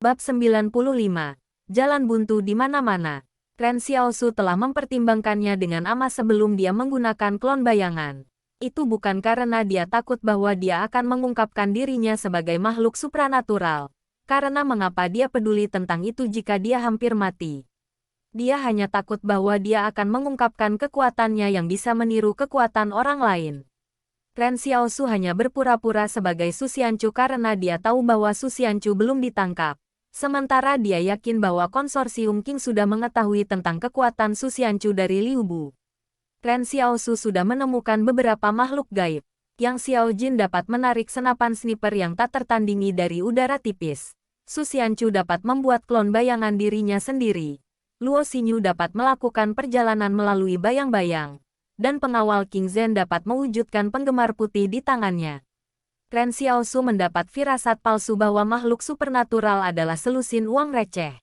Bab 95. Jalan buntu di mana-mana. Ren Xiaosu telah mempertimbangkannya dengan amat sebelum dia menggunakan klon bayangan. Itu bukan karena dia takut bahwa dia akan mengungkapkan dirinya sebagai makhluk supranatural. Karena mengapa dia peduli tentang itu jika dia hampir mati. Dia hanya takut bahwa dia akan mengungkapkan kekuatannya yang bisa meniru kekuatan orang lain. Ren Xiaosu hanya berpura-pura sebagai Su Xianchu karena dia tahu bahwa Su Xianchu belum ditangkap. Sementara dia yakin bahwa konsorsium Qing sudah mengetahui tentang kekuatan Su Xianchu dari Liu Bu. Ren Xiaosu sudah menemukan beberapa makhluk gaib. Yang Xiao Jin dapat menarik senapan sniper yang tak tertandingi dari udara tipis. Su Xianchu dapat membuat klon bayangan dirinya sendiri. Luo Xinyu dapat melakukan perjalanan melalui bayang-bayang. Dan pengawal King Zhen dapat mewujudkan penggemar putih di tangannya. Ren Xiaosu mendapat firasat palsu bahwa makhluk supernatural adalah selusin uang receh.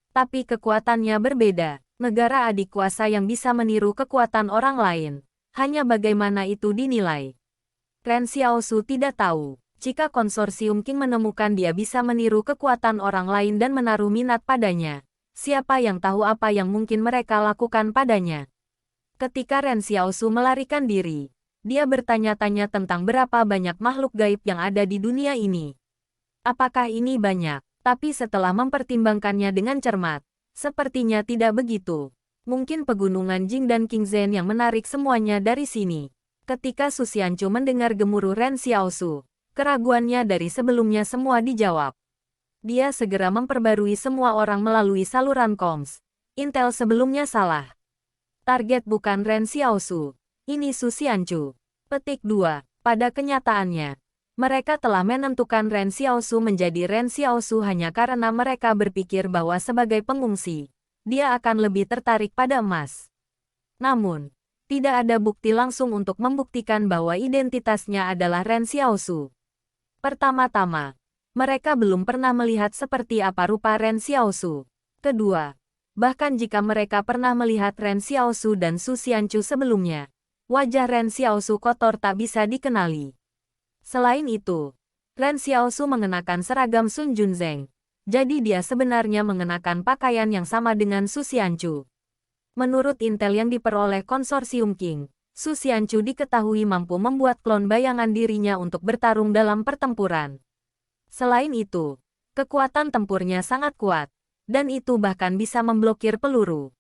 Tapi kekuatannya berbeda. Negara adik kuasa yang bisa meniru kekuatan orang lain. Hanya bagaimana itu dinilai. Ren Xiaosu tidak tahu. Jika konsorsium Qing menemukan dia bisa meniru kekuatan orang lain dan menaruh minat padanya. Siapa yang tahu apa yang mungkin mereka lakukan padanya. Ketika Ren Xiaosu melarikan diri. Dia bertanya-tanya tentang berapa banyak makhluk gaib yang ada di dunia ini. Apakah ini banyak? Tapi setelah mempertimbangkannya dengan cermat, sepertinya tidak begitu. Mungkin pegunungan Jing dan King Zhen yang menarik semuanya dari sini. Ketika Su Xianchu mendengar gemuruh Ren Xiaosu, keraguannya dari sebelumnya semua dijawab. Dia segera memperbarui semua orang melalui saluran comms. Intel sebelumnya salah. Target bukan Ren Xiaosu. Ini Su Xianchu. Petik 2. Pada kenyataannya, mereka telah menentukan Ren Xiaosu menjadi Ren Xiaosu hanya karena mereka berpikir bahwa sebagai pengungsi, dia akan lebih tertarik pada emas. Namun, tidak ada bukti langsung untuk membuktikan bahwa identitasnya adalah Ren Xiaosu. Pertama-tama, mereka belum pernah melihat seperti apa rupa Ren Xiaosu. Kedua, bahkan jika mereka pernah melihat Ren Xiaosu dan Su Xianchu sebelumnya, wajah Ren Xiaosu kotor tak bisa dikenali. Selain itu, Ren Xiaosu mengenakan seragam Sun Junzeng, jadi dia sebenarnya mengenakan pakaian yang sama dengan Su Xianchu. Menurut intel yang diperoleh konsorsium Qing, Su Xianchu diketahui mampu membuat klon bayangan dirinya untuk bertarung dalam pertempuran. Selain itu, kekuatan tempurnya sangat kuat, dan itu bahkan bisa memblokir peluru.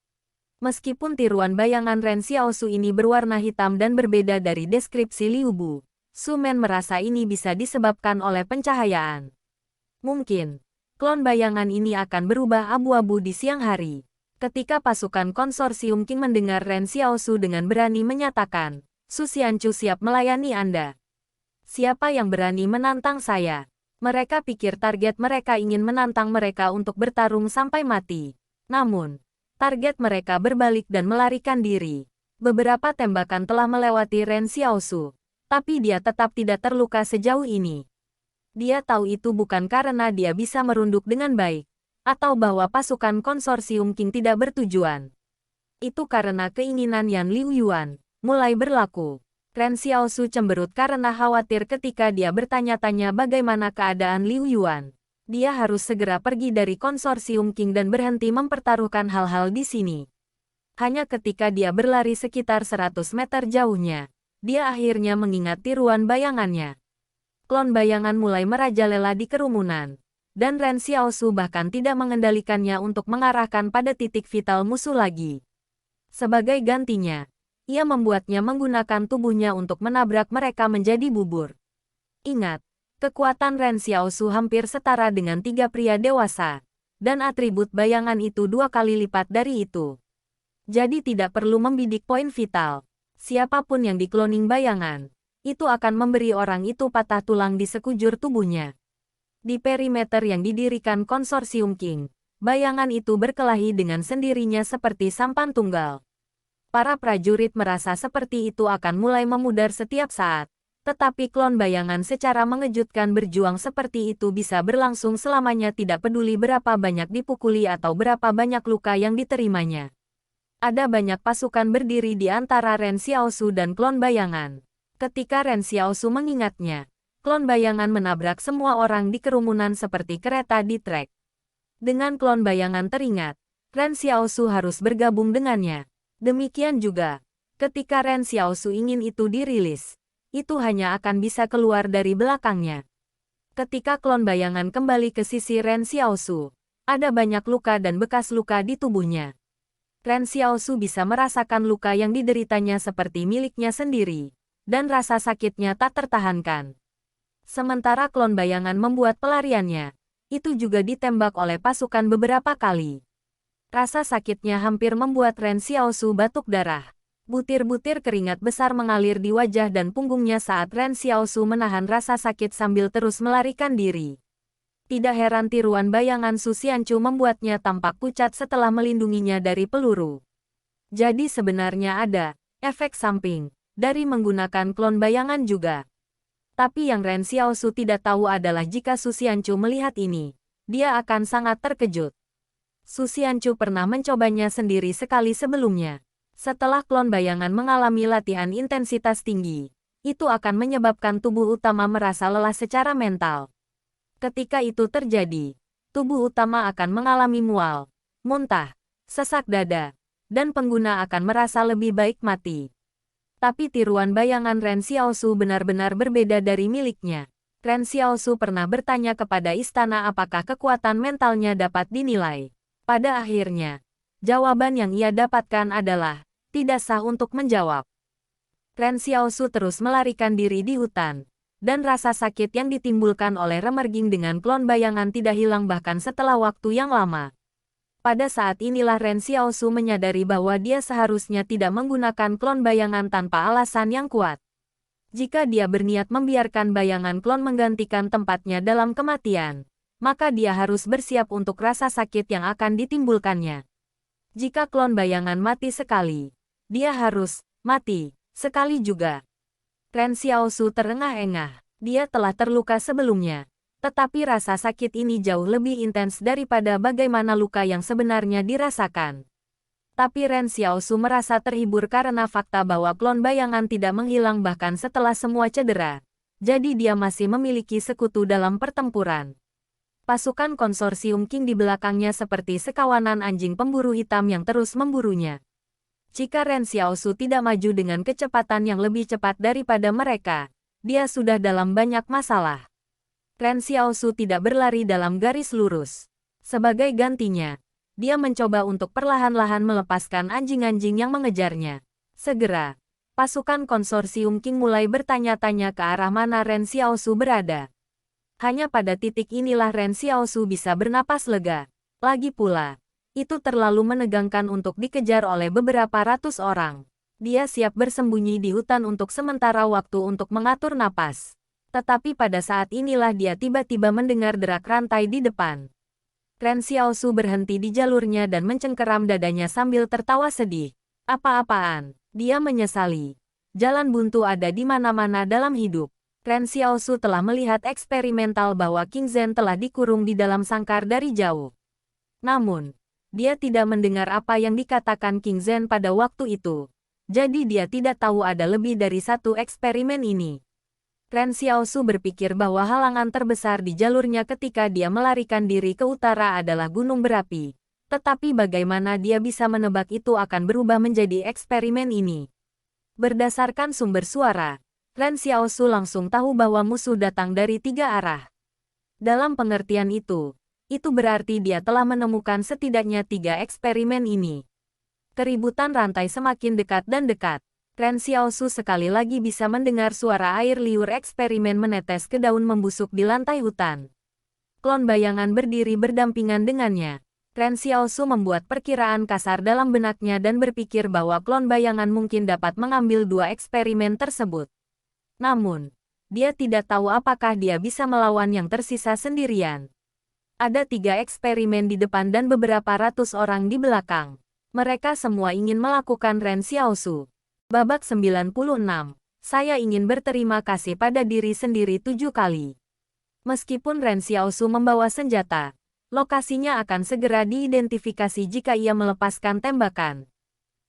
Meskipun tiruan bayangan Ren Xiaosu ini berwarna hitam dan berbeda dari deskripsi Liu Bu, Su Men merasa ini bisa disebabkan oleh pencahayaan. Mungkin, klon bayangan ini akan berubah abu-abu di siang hari. Ketika pasukan konsorsium Qing mendengar Ren Xiaosu dengan berani menyatakan, Su Xianchu siap melayani Anda. Siapa yang berani menantang saya? Mereka pikir target mereka ingin menantang mereka untuk bertarung sampai mati. Namun, target mereka berbalik dan melarikan diri. Beberapa tembakan telah melewati Ren Xiaosu, tapi dia tetap tidak terluka sejauh ini. Dia tahu itu bukan karena dia bisa merunduk dengan baik, atau bahwa pasukan konsorsium Qing tidak bertujuan. Itu karena keinginan Yan Liu Yuan mulai berlaku. Ren Xiaosu cemberut karena khawatir ketika dia bertanya-tanya bagaimana keadaan Liu Yuan. Dia harus segera pergi dari konsorsium Qing dan berhenti mempertaruhkan hal-hal di sini. Hanya ketika dia berlari sekitar 100 meter jauhnya, dia akhirnya mengingat tiruan bayangannya. Klon bayangan mulai merajalela di kerumunan, dan Ren Xiaosu bahkan tidak mengendalikannya untuk mengarahkan pada titik vital musuh lagi. Sebagai gantinya, ia membuatnya menggunakan tubuhnya untuk menabrak mereka menjadi bubur. Ingat, kekuatan Ren Xiaosu hampir setara dengan 3 pria dewasa, dan atribut bayangan itu 2 kali lipat dari itu. Jadi tidak perlu membidik poin vital. Siapapun yang dikloning bayangan, itu akan memberi orang itu patah tulang di sekujur tubuhnya. Di perimeter yang didirikan konsorsium Qing, bayangan itu berkelahi dengan sendirinya seperti sampan tunggal. Para prajurit merasa seperti itu akan mulai memudar setiap saat. Tetapi klon bayangan secara mengejutkan berjuang seperti itu bisa berlangsung selamanya tidak peduli berapa banyak dipukuli atau berapa banyak luka yang diterimanya. Ada banyak pasukan berdiri di antara Ren Xiaosu dan klon bayangan. Ketika Ren Xiaosu mengingatnya, klon bayangan menabrak semua orang di kerumunan seperti kereta di trek. Dengan klon bayangan teringat, Ren Xiaosu harus bergabung dengannya. Demikian juga, ketika Ren Xiaosu ingin itu dirilis, itu hanya akan bisa keluar dari belakangnya. Ketika klon bayangan kembali ke sisi Ren Xiaosu, ada banyak luka dan bekas luka di tubuhnya. Ren Xiaosu bisa merasakan luka yang dideritanya seperti miliknya sendiri, dan rasa sakitnya tak tertahankan. Sementara klon bayangan membuat pelariannya, itu juga ditembak oleh pasukan beberapa kali. Rasa sakitnya hampir membuat Ren Xiaosu batuk darah. Butir-butir keringat besar mengalir di wajah dan punggungnya saat Ren Xiaosu menahan rasa sakit sambil terus melarikan diri. Tidak heran tiruan bayangan Su Xianchu membuatnya tampak pucat setelah melindunginya dari peluru. Jadi sebenarnya ada efek samping dari menggunakan klon bayangan juga. Tapi yang Ren Xiaosu tidak tahu adalah jika Su Xianchu melihat ini, dia akan sangat terkejut. Su Xianchu pernah mencobanya sendiri sekali sebelumnya. Setelah klon bayangan mengalami latihan intensitas tinggi, itu akan menyebabkan tubuh utama merasa lelah secara mental. Ketika itu terjadi, tubuh utama akan mengalami mual, muntah, sesak dada, dan pengguna akan merasa lebih baik mati. Tapi tiruan bayangan Ren Xiaosu benar-benar berbeda dari miliknya. Ren Xiaosu pernah bertanya kepada istana apakah kekuatan mentalnya dapat dinilai. Pada akhirnya, jawaban yang ia dapatkan adalah tidak sah untuk menjawab. Ren Xiaosu terus melarikan diri di hutan, dan rasa sakit yang ditimbulkan oleh remerging dengan klon bayangan tidak hilang bahkan setelah waktu yang lama. Pada saat inilah Ren Xiaosu menyadari bahwa dia seharusnya tidak menggunakan klon bayangan tanpa alasan yang kuat. Jika dia berniat membiarkan bayangan klon menggantikan tempatnya dalam kematian, maka dia harus bersiap untuk rasa sakit yang akan ditimbulkannya. Jika klon bayangan mati sekali, dia harus mati sekali juga. Ren Xiaosu terengah-engah. Dia telah terluka sebelumnya, tetapi rasa sakit ini jauh lebih intens daripada bagaimana luka yang sebenarnya dirasakan. Tapi Ren Xiaosu merasa terhibur karena fakta bahwa klon bayangan tidak menghilang bahkan setelah semua cedera. Jadi dia masih memiliki sekutu dalam pertempuran. Pasukan konsorsium King di belakangnya seperti sekawanan anjing pemburu hitam yang terus memburunya. Jika Ren Xiaosu tidak maju dengan kecepatan yang lebih cepat daripada mereka, dia sudah dalam banyak masalah. Ren Xiaosu tidak berlari dalam garis lurus. Sebagai gantinya, dia mencoba untuk perlahan-lahan melepaskan anjing-anjing yang mengejarnya. Segera, pasukan konsorsium King mulai bertanya-tanya ke arah mana Ren Xiaosu berada. Hanya pada titik inilah Ren Xiaosu bisa bernapas lega. Lagi pula, itu terlalu menegangkan untuk dikejar oleh beberapa ratus orang. Dia siap bersembunyi di hutan untuk sementara waktu untuk mengatur napas. Tetapi pada saat inilah dia tiba-tiba mendengar derak rantai di depan. Ren Xiaosu berhenti di jalurnya dan mencengkeram dadanya sambil tertawa sedih. Apa-apaan? Dia menyesali. Jalan buntu ada di mana-mana dalam hidup. Ren Xiaosu telah melihat eksperimental bahwa King Zhen telah dikurung di dalam sangkar dari jauh. Namun, dia tidak mendengar apa yang dikatakan King Zhen pada waktu itu. Jadi dia tidak tahu ada lebih dari satu eksperimen ini. Ren Xiaosu berpikir bahwa halangan terbesar di jalurnya ketika dia melarikan diri ke utara adalah gunung berapi. Tetapi bagaimana dia bisa menebak itu akan berubah menjadi eksperimen ini? Berdasarkan sumber suara, Ren Xiaosu langsung tahu bahwa musuh datang dari 3 arah. Dalam pengertian itu berarti dia telah menemukan setidaknya 3 eksperimen ini. Keributan rantai semakin dekat dan dekat. Ren Xiaosu sekali lagi bisa mendengar suara air liur eksperimen menetes ke daun membusuk di lantai hutan. Klon bayangan berdiri berdampingan dengannya. Ren Xiaosu membuat perkiraan kasar dalam benaknya dan berpikir bahwa klon bayangan mungkin dapat mengambil 2 eksperimen tersebut. Namun, dia tidak tahu apakah dia bisa melawan yang tersisa sendirian. Ada 3 eksperimen di depan dan beberapa ratus orang di belakang. Mereka semua ingin melakukan Ren Xiaosu. Babak 96. Saya ingin berterima kasih pada diri sendiri 7 kali. Meskipun Ren Xiaosu membawa senjata, lokasinya akan segera diidentifikasi jika ia melepaskan tembakan.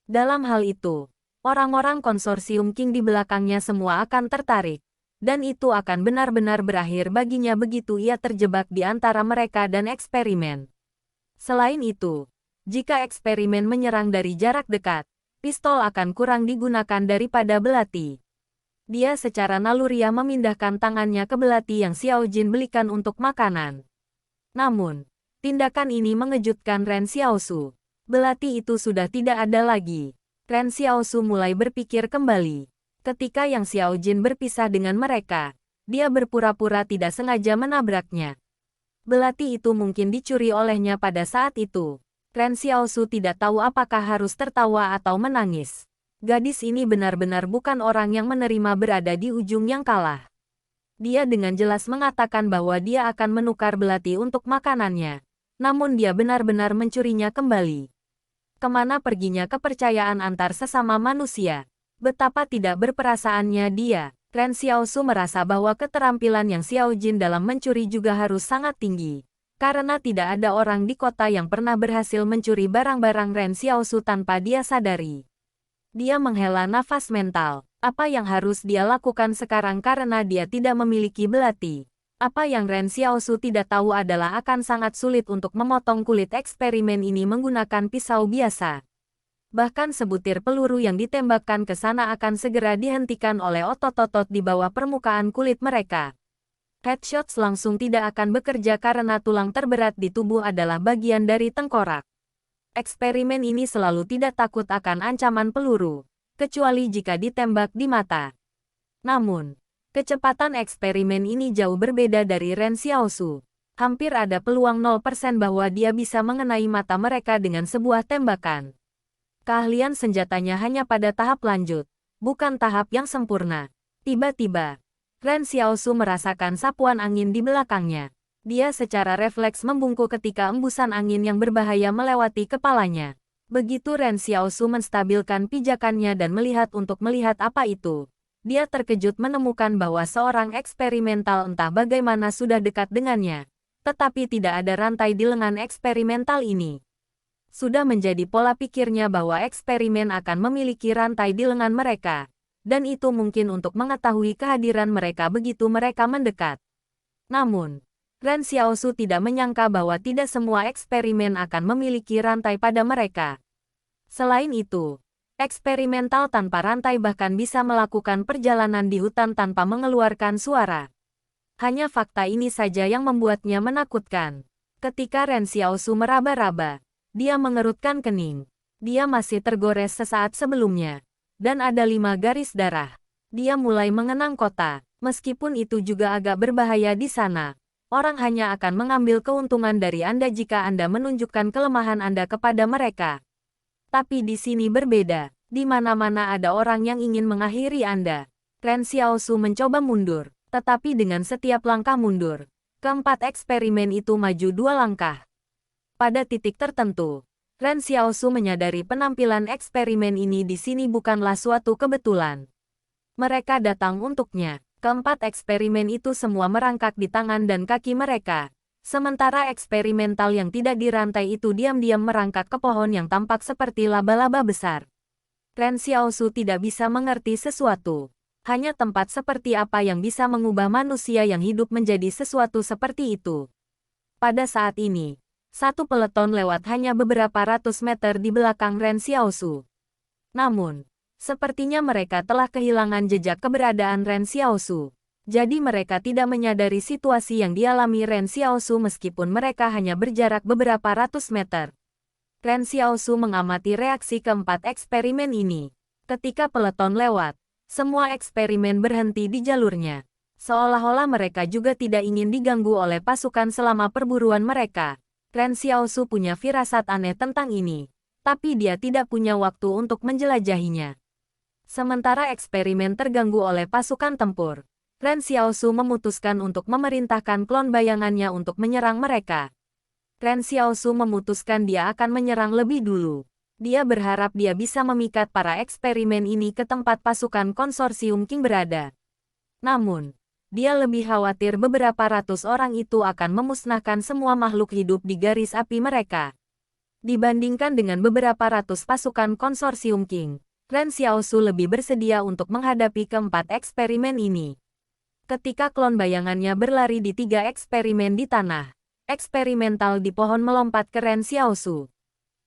Dalam hal itu, orang-orang konsorsium King di belakangnya semua akan tertarik. Dan itu akan benar-benar berakhir baginya begitu ia terjebak di antara mereka dan eksperimen. Selain itu, jika eksperimen menyerang dari jarak dekat, pistol akan kurang digunakan daripada belati. Dia secara naluriah memindahkan tangannya ke belati yang Xiao Jin belikan untuk makanan. Namun, tindakan ini mengejutkan Ren Xiaosu. Belati itu sudah tidak ada lagi. Ren Xiaosu mulai berpikir kembali. Ketika Yang Xiao Jin berpisah dengan mereka, dia berpura-pura tidak sengaja menabraknya. Belati itu mungkin dicuri olehnya pada saat itu. Ren Xiaosu tidak tahu apakah harus tertawa atau menangis. Gadis ini benar-benar bukan orang yang menerima berada di ujung yang kalah. Dia dengan jelas mengatakan bahwa dia akan menukar belati untuk makanannya. Namun dia benar-benar mencurinya kembali. Kemana perginya kepercayaan antar sesama manusia? Betapa tidak berperasaannya dia. Ren Xiaosu merasa bahwa keterampilan Yang Xiao Jin dalam mencuri juga harus sangat tinggi. Karena tidak ada orang di kota yang pernah berhasil mencuri barang-barang Ren Xiaosu tanpa dia sadari. Dia menghela nafas mental. Apa yang harus dia lakukan sekarang karena dia tidak memiliki belati? Apa yang Ren Xiaosu tidak tahu adalah akan sangat sulit untuk memotong kulit eksperimen ini menggunakan pisau biasa. Bahkan sebutir peluru yang ditembakkan ke sana akan segera dihentikan oleh otot-otot di bawah permukaan kulit mereka. Headshots langsung tidak akan bekerja karena tulang terberat di tubuh adalah bagian dari tengkorak. Eksperimen ini selalu tidak takut akan ancaman peluru, kecuali jika ditembak di mata. Namun, kecepatan eksperimen ini jauh berbeda dari Ren Xiaosu. Hampir ada peluang 0% bahwa dia bisa mengenai mata mereka dengan sebuah tembakan. Keahlian senjatanya hanya pada tahap lanjut, bukan tahap yang sempurna. Tiba-tiba, Ren Xiaosu merasakan sapuan angin di belakangnya. Dia secara refleks membungkuk ketika embusan angin yang berbahaya melewati kepalanya. Begitu Ren Xiaosu menstabilkan pijakannya dan melihat apa itu, dia terkejut menemukan bahwa seorang eksperimental entah bagaimana sudah dekat dengannya. Tetapi tidak ada rantai di lengan eksperimental ini. Sudah menjadi pola pikirnya bahwa eksperimen akan memiliki rantai di lengan mereka. Dan itu mungkin untuk mengetahui kehadiran mereka begitu mereka mendekat. Namun, Ren Xiaosu tidak menyangka bahwa tidak semua eksperimen akan memiliki rantai pada mereka. Selain itu, eksperimental tanpa rantai bahkan bisa melakukan perjalanan di hutan tanpa mengeluarkan suara. Hanya fakta ini saja yang membuatnya menakutkan. Ketika Ren Xiaosu meraba-raba, dia mengerutkan kening. Dia masih tergores sesaat sebelumnya. Dan ada 5 garis darah. Dia mulai mengenang kota. Meskipun itu juga agak berbahaya di sana. Orang hanya akan mengambil keuntungan dari Anda jika Anda menunjukkan kelemahan Anda kepada mereka. Tapi di sini berbeda. Di mana-mana ada orang yang ingin mengakhiri Anda. Ren Xiaosu mencoba mundur. Tetapi dengan setiap langkah mundur, keempat eksperimen itu maju 2 langkah. Pada titik tertentu, Ren Xiaosu menyadari penampilan eksperimen ini di sini bukanlah suatu kebetulan. Mereka datang untuknya. Keempat eksperimen itu semua merangkak di tangan dan kaki mereka. Sementara eksperimental yang tidak dirantai itu diam-diam merangkak ke pohon yang tampak seperti laba-laba besar. Ren Xiaosu tidak bisa mengerti sesuatu. Hanya tempat seperti apa yang bisa mengubah manusia yang hidup menjadi sesuatu seperti itu. Pada saat ini, satu peleton lewat hanya beberapa ratus meter di belakang Ren Xiaosu. Namun, sepertinya mereka telah kehilangan jejak keberadaan Ren Xiaosu. Jadi mereka tidak menyadari situasi yang dialami Ren Xiaosu meskipun mereka hanya berjarak beberapa ratus meter. Ren Xiaosu mengamati reaksi keempat eksperimen ini. Ketika peleton lewat, semua eksperimen berhenti di jalurnya. Seolah-olah mereka juga tidak ingin diganggu oleh pasukan selama perburuan mereka. Ren Xiaosu punya firasat aneh tentang ini. Tapi dia tidak punya waktu untuk menjelajahinya. Sementara eksperimen terganggu oleh pasukan tempur, Ren Xiaosu memutuskan untuk memerintahkan klon bayangannya untuk menyerang mereka. Ren Xiaosu memutuskan dia akan menyerang lebih dulu. Dia berharap dia bisa memikat para eksperimen ini ke tempat pasukan konsorsium King berada. Namun, dia lebih khawatir beberapa ratus orang itu akan memusnahkan semua makhluk hidup di garis api mereka. Dibandingkan dengan beberapa ratus pasukan konsorsium King, Ren Xiaosu lebih bersedia untuk menghadapi keempat eksperimen ini. Ketika klon bayangannya berlari di 3 eksperimen di tanah, Eksperimental di pohon melompat ke Ren Xiaosu.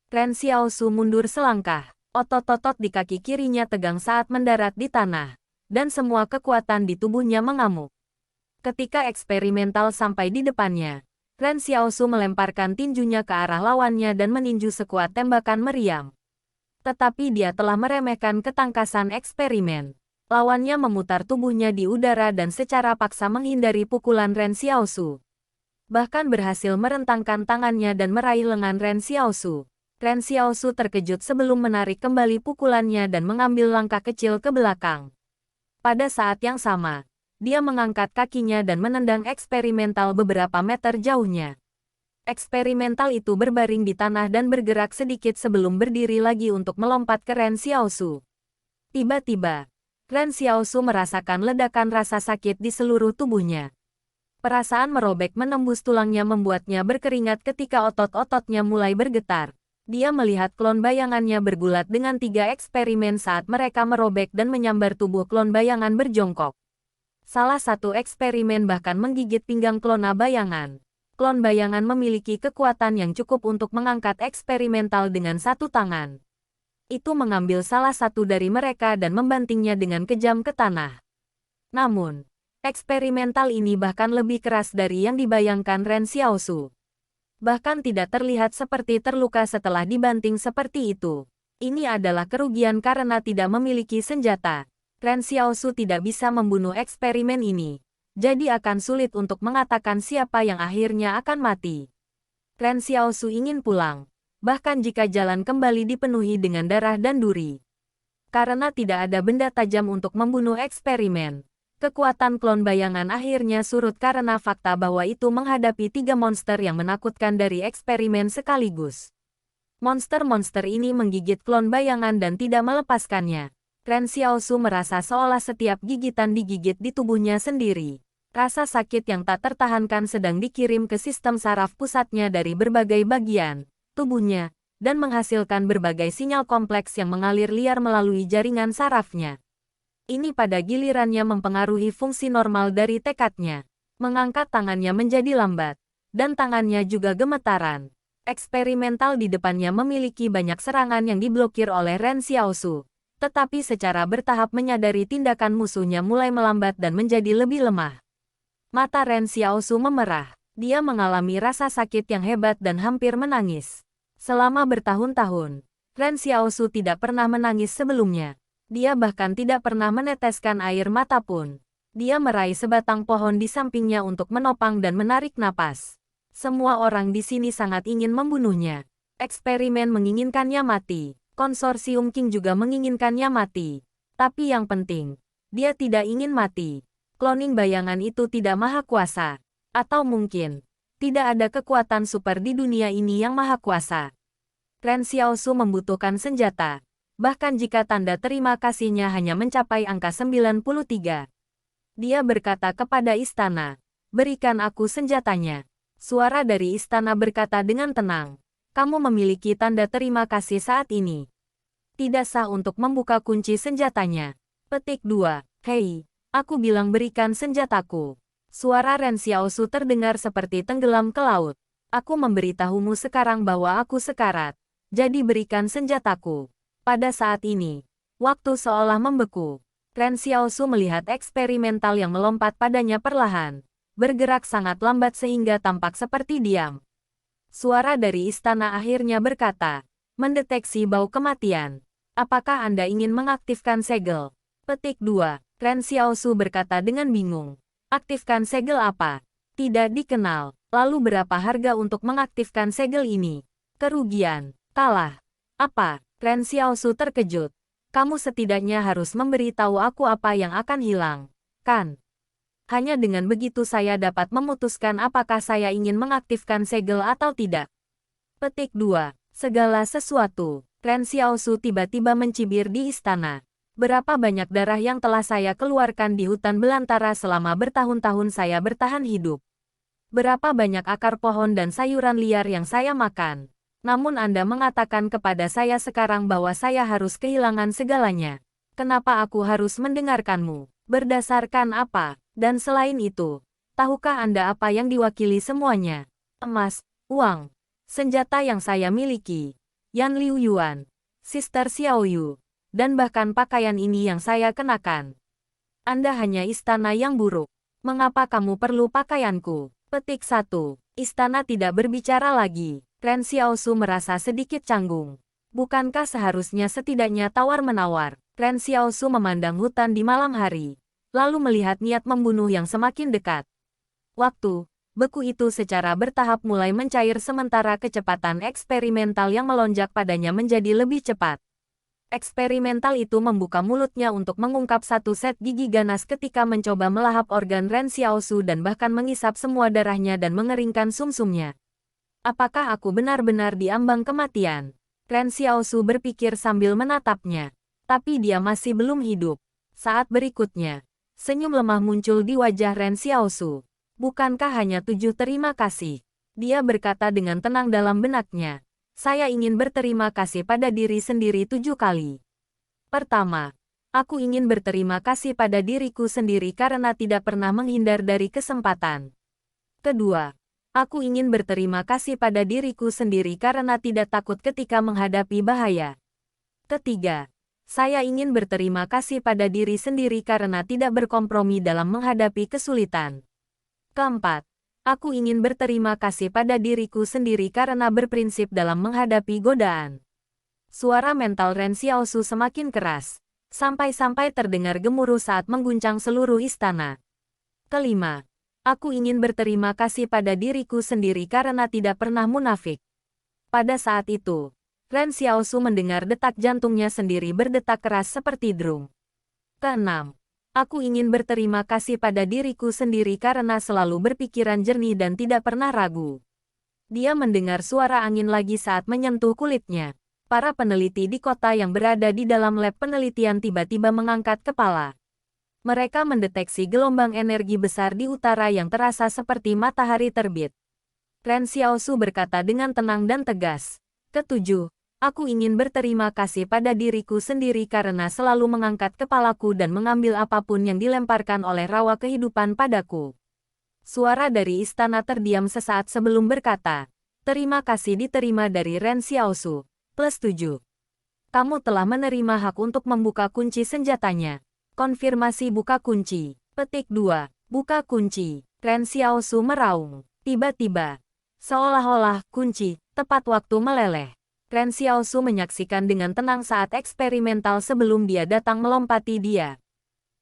Ren Xiaosu mundur selangkah. Otot-otot di kaki kirinya tegang saat mendarat di tanah. Dan semua kekuatan di tubuhnya mengamuk. Ketika eksperimental sampai di depannya, Ren Xiaosu melemparkan tinjunya ke arah lawannya dan meninju sekuat tembakan meriam. Tetapi dia telah meremehkan ketangkasan eksperimen. Lawannya memutar tubuhnya di udara dan secara paksa menghindari pukulan Ren Xiaosu. Bahkan berhasil merentangkan tangannya dan meraih lengan Ren Xiaosu. Ren Xiaosu terkejut sebelum menarik kembali pukulannya dan mengambil langkah kecil ke belakang. Pada saat yang sama, dia mengangkat kakinya dan menendang eksperimental beberapa meter jauhnya. Eksperimental itu berbaring di tanah dan bergerak sedikit sebelum berdiri lagi untuk melompat ke Ren Xiaosu. Tiba-tiba, Ren Xiaosu merasakan ledakan rasa sakit di seluruh tubuhnya. Perasaan merobek menembus tulangnya membuatnya berkeringat ketika otot-ototnya mulai bergetar. Dia melihat klon bayangannya bergulat dengan 3 eksperimen saat mereka merobek dan menyambar tubuh klon bayangan berjongkok. Salah satu eksperimen bahkan menggigit pinggang klona bayangan. Klon bayangan memiliki kekuatan yang cukup untuk mengangkat eksperimental dengan satu tangan. Itu mengambil salah satu dari mereka dan membantingnya dengan kejam ke tanah. Namun, eksperimental ini bahkan lebih keras dari yang dibayangkan Ren Xiaosu. Bahkan tidak terlihat seperti terluka setelah dibanting seperti itu. Ini adalah kerugian karena tidak memiliki senjata. Ren Xiaosu tidak bisa membunuh eksperimen ini. Jadi akan sulit untuk mengatakan siapa yang akhirnya akan mati. Ren Xiaosu ingin pulang. Bahkan jika jalan kembali dipenuhi dengan darah dan duri. Karena tidak ada benda tajam untuk membunuh eksperimen. Kekuatan klon bayangan akhirnya surut karena fakta bahwa itu menghadapi 3 monster yang menakutkan dari eksperimen sekaligus. Monster-monster ini menggigit klon bayangan dan tidak melepaskannya. Ren Xiaosu merasa seolah setiap gigitan digigit di tubuhnya sendiri. Rasa sakit yang tak tertahankan sedang dikirim ke sistem saraf pusatnya dari berbagai bagian tubuhnya, dan menghasilkan berbagai sinyal kompleks yang mengalir liar melalui jaringan sarafnya. Ini pada gilirannya mempengaruhi fungsi normal dari tekadnya. Mengangkat tangannya menjadi lambat, dan tangannya juga gemetaran. Eksperimental di depannya memiliki banyak serangan yang diblokir oleh Ren Xiaosu, tetapi secara bertahap menyadari tindakan musuhnya mulai melambat dan menjadi lebih lemah. Mata Ren Xiaosu memerah. Dia mengalami rasa sakit yang hebat dan hampir menangis. Selama bertahun-tahun, Ren Xiaosu tidak pernah menangis sebelumnya. Dia bahkan tidak pernah meneteskan air mata pun. Dia meraih sebatang pohon di sampingnya untuk menopang dan menarik napas. Semua orang di sini sangat ingin membunuhnya. Eksperimen menginginkannya mati. Konsorsium King juga menginginkannya mati. Tapi yang penting, dia tidak ingin mati. Cloning bayangan itu tidak maha kuasa. Atau mungkin, tidak ada kekuatan super di dunia ini yang maha kuasa. Ren Xiaosu membutuhkan senjata. Bahkan jika tanda terima kasihnya hanya mencapai angka 93. Dia berkata kepada istana, "Berikan aku senjatanya." Suara dari istana berkata dengan tenang, "Kamu memiliki tanda terima kasih saat ini. Tidak sah untuk membuka kunci senjatanya." Petik 2. Hei, aku bilang berikan senjataku. Suara Ren Xiaosu terdengar seperti tenggelam ke laut. Aku memberitahumu sekarang bahwa aku sekarat. Jadi berikan senjataku. Pada saat ini, waktu seolah membeku. Ren Xiaosu melihat eksperimental yang melompat padanya perlahan, bergerak sangat lambat sehingga tampak seperti diam. Suara dari istana akhirnya berkata, "Mendeteksi bau kematian. Apakah Anda ingin mengaktifkan segel?" Petik 2. Ren Xiaosu berkata dengan bingung. Aktifkan segel apa? Tidak dikenal. Lalu berapa harga untuk mengaktifkan segel ini? Kerugian. Kalah. Apa? Ren Xiaosu terkejut. Kamu setidaknya harus memberitahu aku apa yang akan hilang, kan? Hanya dengan begitu saya dapat memutuskan apakah saya ingin mengaktifkan segel atau tidak. Petik 2. Segala sesuatu. Ren Xiaosu tiba-tiba mencibir di istana. Berapa banyak darah yang telah saya keluarkan di hutan belantara selama bertahun-tahun saya bertahan hidup. Berapa banyak akar pohon dan sayuran liar yang saya makan. Namun Anda mengatakan kepada saya sekarang bahwa saya harus kehilangan segalanya. Kenapa aku harus mendengarkanmu? Berdasarkan apa? Dan selain itu, tahukah Anda apa yang diwakili semuanya? Emas, uang, senjata yang saya miliki, Yan Liu Yuan, Sister Xiao Yu, dan bahkan pakaian ini yang saya kenakan. Anda hanya istana yang buruk. Mengapa kamu perlu pakaianku? Petik 1. Istana tidak berbicara lagi. Ren Xiaosu merasa sedikit canggung. Bukankah seharusnya setidaknya tawar-menawar? Ren Xiaosu memandang hutan di malam hari, lalu melihat niat membunuh yang semakin dekat. Waktu, beku itu secara bertahap mulai mencair sementara kecepatan eksperimental yang melonjak padanya menjadi lebih cepat. Eksperimental itu membuka mulutnya untuk mengungkap satu set gigi ganas ketika mencoba melahap organ Ren Xiaosu dan bahkan mengisap semua darahnya dan mengeringkan sumsumnya. Apakah aku benar-benar diambang kematian? Ren Xiaosu berpikir sambil menatapnya. Tapi dia masih belum hidup. Saat berikutnya, senyum lemah muncul di wajah Ren Xiaosu. Bukankah hanya 7 terima kasih? Dia berkata dengan tenang dalam benaknya. Saya ingin berterima kasih pada diri sendiri 7 kali. Pertama, aku ingin berterima kasih pada diriku sendiri karena tidak pernah menghindar dari kesempatan. Kedua, aku ingin berterima kasih pada diriku sendiri karena tidak takut ketika menghadapi bahaya. Ketiga, saya ingin berterima kasih pada diri sendiri karena tidak berkompromi dalam menghadapi kesulitan. Keempat, aku ingin berterima kasih pada diriku sendiri karena berprinsip dalam menghadapi godaan. Suara mental Ren Xiaosu semakin keras, sampai-sampai terdengar gemuruh saat mengguncang seluruh istana. Kelima, aku ingin berterima kasih pada diriku sendiri karena tidak pernah munafik. Pada saat itu, Ren Xiaosu mendengar detak jantungnya sendiri berdetak keras seperti drum. Keenam, aku ingin berterima kasih pada diriku sendiri karena selalu berpikiran jernih dan tidak pernah ragu. Dia mendengar suara angin lagi saat menyentuh kulitnya. Para peneliti di kota yang berada di dalam lab penelitian tiba-tiba mengangkat kepala. Mereka mendeteksi gelombang energi besar di utara yang terasa seperti matahari terbit. Ren Xiaosu berkata dengan tenang dan tegas. Ketujuh, aku ingin berterima kasih pada diriku sendiri karena selalu mengangkat kepalaku dan mengambil apapun yang dilemparkan oleh rawa kehidupan padaku. Suara dari istana terdiam sesaat sebelum berkata, terima kasih diterima dari Ren Xiaosu, +7. Kamu telah menerima hak untuk membuka kunci senjatanya. Konfirmasi buka kunci. Petik 2. Buka kunci. Ren Xiaosu meraung. Tiba-tiba, seolah-olah kunci, tepat waktu meleleh. Ren Xiaosu menyaksikan dengan tenang saat eksperimental sebelum dia datang melompati dia.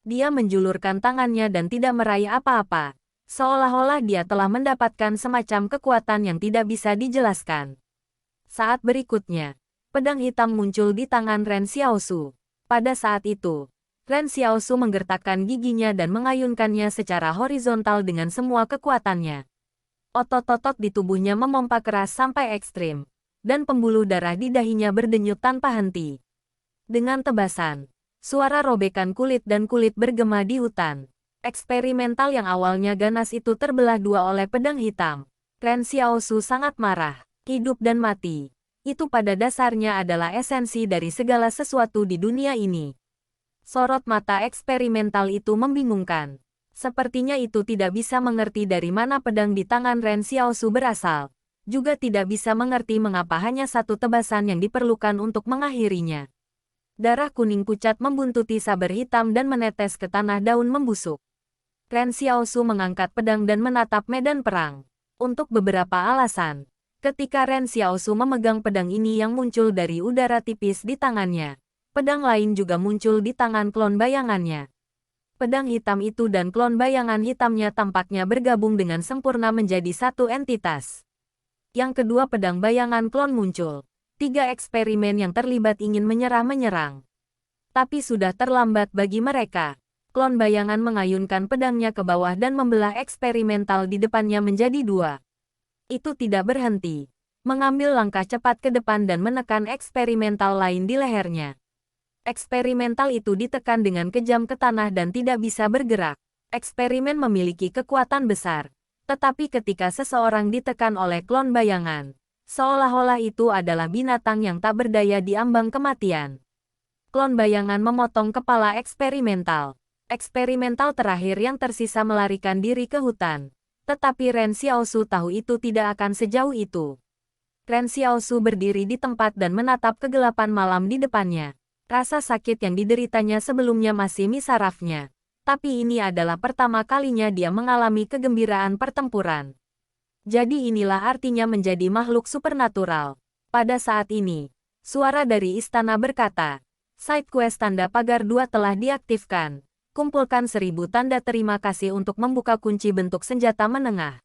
Dia menjulurkan tangannya dan tidak meraih apa-apa. Seolah-olah dia telah mendapatkan semacam kekuatan yang tidak bisa dijelaskan. Saat berikutnya, pedang hitam muncul di tangan Ren Xiaosu. Pada saat itu, Ren Xiaosu menggertakkan giginya dan mengayunkannya secara horizontal dengan semua kekuatannya. Otot-otot di tubuhnya memompa keras sampai ekstrim, dan pembuluh darah di dahinya berdenyut tanpa henti. Dengan tebasan, suara robekan kulit dan kulit bergema di hutan. Eksperimental yang awalnya ganas itu terbelah dua oleh pedang hitam. Ren Xiaosu sangat marah. Hidup dan mati, itu pada dasarnya adalah esensi dari segala sesuatu di dunia ini. Sorot mata eksperimental itu membingungkan. Sepertinya itu tidak bisa mengerti dari mana pedang di tangan Ren Xiaosu berasal. Juga tidak bisa mengerti mengapa hanya satu tebasan yang diperlukan untuk mengakhirinya. Darah kuning pucat membuntuti saber hitam dan menetes ke tanah daun membusuk. Ren Xiaosu mengangkat pedang dan menatap medan perang. Untuk beberapa alasan, ketika Ren Xiaosu memegang pedang ini yang muncul dari udara tipis di tangannya, pedang lain juga muncul di tangan klon bayangannya. Pedang hitam itu dan klon bayangan hitamnya tampaknya bergabung dengan sempurna menjadi satu entitas. Yang kedua pedang bayangan klon muncul. 3 eksperimen yang terlibat ingin menyerang. Tapi sudah terlambat bagi mereka. Klon bayangan mengayunkan pedangnya ke bawah dan membelah eksperimental di depannya menjadi 2. Itu tidak berhenti. Mengambil langkah cepat ke depan dan menekan eksperimental lain di lehernya. Eksperimental itu ditekan dengan kejam ke tanah dan tidak bisa bergerak. Eksperimen memiliki kekuatan besar. Tetapi ketika seseorang ditekan oleh klon bayangan, seolah-olah itu adalah binatang yang tak berdaya di ambang kematian. Klon bayangan memotong kepala eksperimental. Eksperimental terakhir yang tersisa melarikan diri ke hutan. Tetapi Ren Xiaosu tahu itu tidak akan sejauh itu. Ren Xiaosu berdiri di tempat dan menatap kegelapan malam di depannya. Rasa sakit yang dideritanya sebelumnya masih misarafnya. Tapi ini adalah pertama kalinya dia mengalami kegembiraan pertempuran. Jadi inilah artinya menjadi makhluk supernatural. Pada saat ini, suara dari istana berkata, Side quest tanda pagar 2 telah diaktifkan. Kumpulkan 1000 tanda terima kasih untuk membuka kunci bentuk senjata menengah.